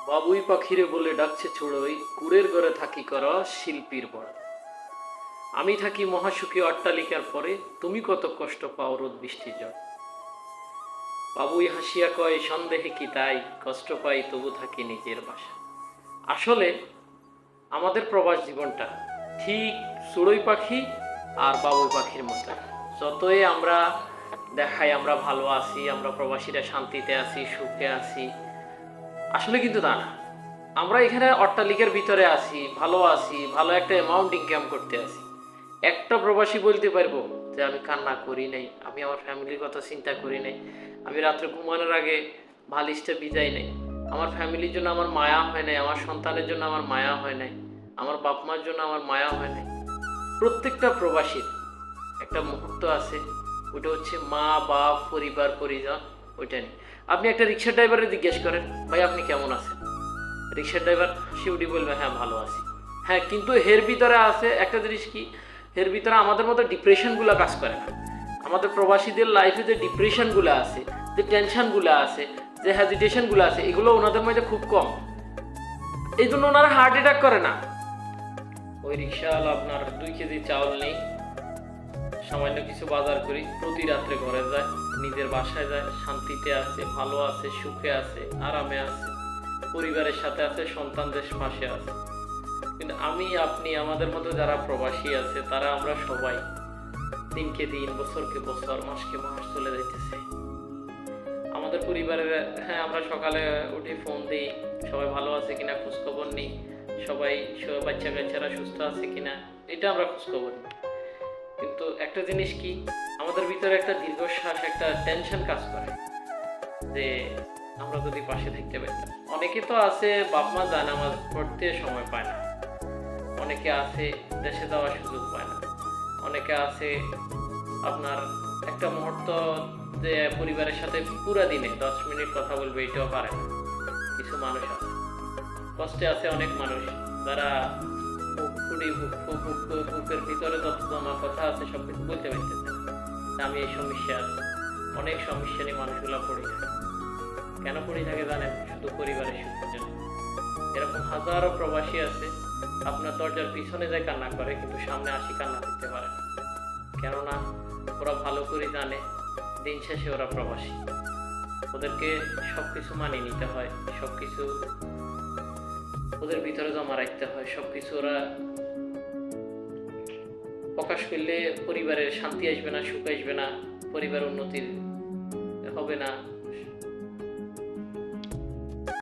বাবুই পাখিরে বলে ডাকছে চড়ুই, কুড়ের ঘরে থাকি কর শিল্পীর বড়। আমি থাকি মহাসুখী অট্টালিকার পরে, তুমি কত কষ্ট পাও রোদ বৃষ্টি জল। বাবুই হাসিয়া কয়, সন্দেহে কি তাই, কষ্ট পাই তবু থাকি নিজের বাসা। আসলে আমাদের প্রবাস জীবনটা ঠিক চড়ুই পাখি আর বাবুই পাখির মতো। যতই আমরা দেখাই আমরা ভালো আছি, আমরা প্রবাসীরা শান্তিতে আছি, সুখে আছি, আসলে কিন্তু তা না। আমরা এখানে অট্টালিকার ভিতরে আছি, ভালো আছি, ভালো একটা অ্যামাউন্ট ইনকাম করতে আছি। একটা প্রবাসী বলতে পারবো যে আমি কান্না করি নাই, আমি আমার ফ্যামিলির কথা চিন্তা করি নাই, আমি রাত্রে ঘুমানোর আগে বালিশটা ভিজাই নাই, আমার ফ্যামিলির জন্য আমার মায়া হয় নাই, আমার সন্তানের জন্য আমার মায়া হয় নাই, আমার বাপ মার জন্য আমার মায়া হয় নাই। প্রত্যেকটা প্রবাসীর একটা মুহূর্ত আছে, ওটা হচ্ছে মা বাপ পরিবার পরিজন, ওইটা নিয়ে। আপনি একটা রিক্সা ড্রাইভারে জিজ্ঞেস করেন, ভাই আপনি কেমন আছেন, রিক্সা ড্রাইভার শিউডি বলবে হ্যাঁ ভালো আছি। হ্যাঁ, কিন্তু এর ভিতরে আছে একটা জিনিস কি, এর ভিতরে আমাদের মতো ডিপ্রেশনগুলো কাজ করে না। আমাদের প্রবাসীদের লাইফে যে ডিপ্রেশনগুলো আছে, যে টেনশনগুলো আছে, যে হ্যাজিটেশনগুলো আছে, এগুলো ওনাদের মধ্যে খুব কম। এই জন্য ওনারা হার্ট অ্যাটাক করে না। ওই রিক্সাওয়ালা আপনার 2 কেজি চাউল নেই, সামান্য কিছু বাজার করি, প্রতি রাত্রে ঘরে যায়, নিজের বাসায় যায়, শান্তিতে আছে, ভালো আছে, সুখে আছে, আরামে আছে, পরিবারের সাথে আছে, সন্তানদের পাশে আছে। কিন্তু আমি আপনি আমাদের মতো যারা প্রবাসী আছে, তারা আমরা সবাই দিনকে দিন, বছরকে বছর, মাসকে মাস চলে যাইতেছে। আমাদের পরিবারের, হ্যাঁ আমরা সকালে উঠে ফোন দিই, সবাই ভালো আছে কিনা খোঁজখবর নিই, সবাই বাচ্চা কাচ্চারা সুস্থ আছে কিনা, এটা আমরা খোঁজখবর নিই। কিন্তু একটা জিনিস কি, আমাদের ভিতরে একটা দীর্ঘশ্বাস, একটা টেনশন কাজ করে যে আমরা যদি পাশে থাকতে পারতাম। অনেকে তো আছে বাপ মা যায় নামাজ পড়তে সময় পায় না, অনেকে আছে দেশে যাওয়ার সুযোগ পায় না, অনেকে আছে আপনার একটা মুহূর্ত যে পরিবারের সাথে পুরা দিনে 10 মিনিট কথা বলবে এটাও পারে না। কিছু মানুষ আছে, কষ্টে আছে অনেক মানুষ, যারা বুকের ভিতরে যত জমা কথা আছে সব কিছু বলতে পারতেছে না। আমি এই সমস্যা, অনেক সমস্যা নিয়ে মানুষগুলো পড়ে থাকে। কেন পড়ে থাকে জানেন? শুধু পরিবারের সুখের জন্য। এরকম হাজারো প্রবাসী আছে, আপনার দরজার পিছনে যায় কান্না করে, কিন্তু সামনে আসি কান্না করতে পারে না। কেননা ওরা ভালো করে জানে দিন শেষে ওরা প্রবাসী, ওদেরকে সবকিছু মানিয়ে নিতে হয়, সবকিছু ওদের ভিতরে জমা রাখতে হয়, সবকিছু ওরা প্রকাশ করলে পরিবারের শান্তি আসবে না, সুখ আসবে না, পরিবার উন্নতি হবে না।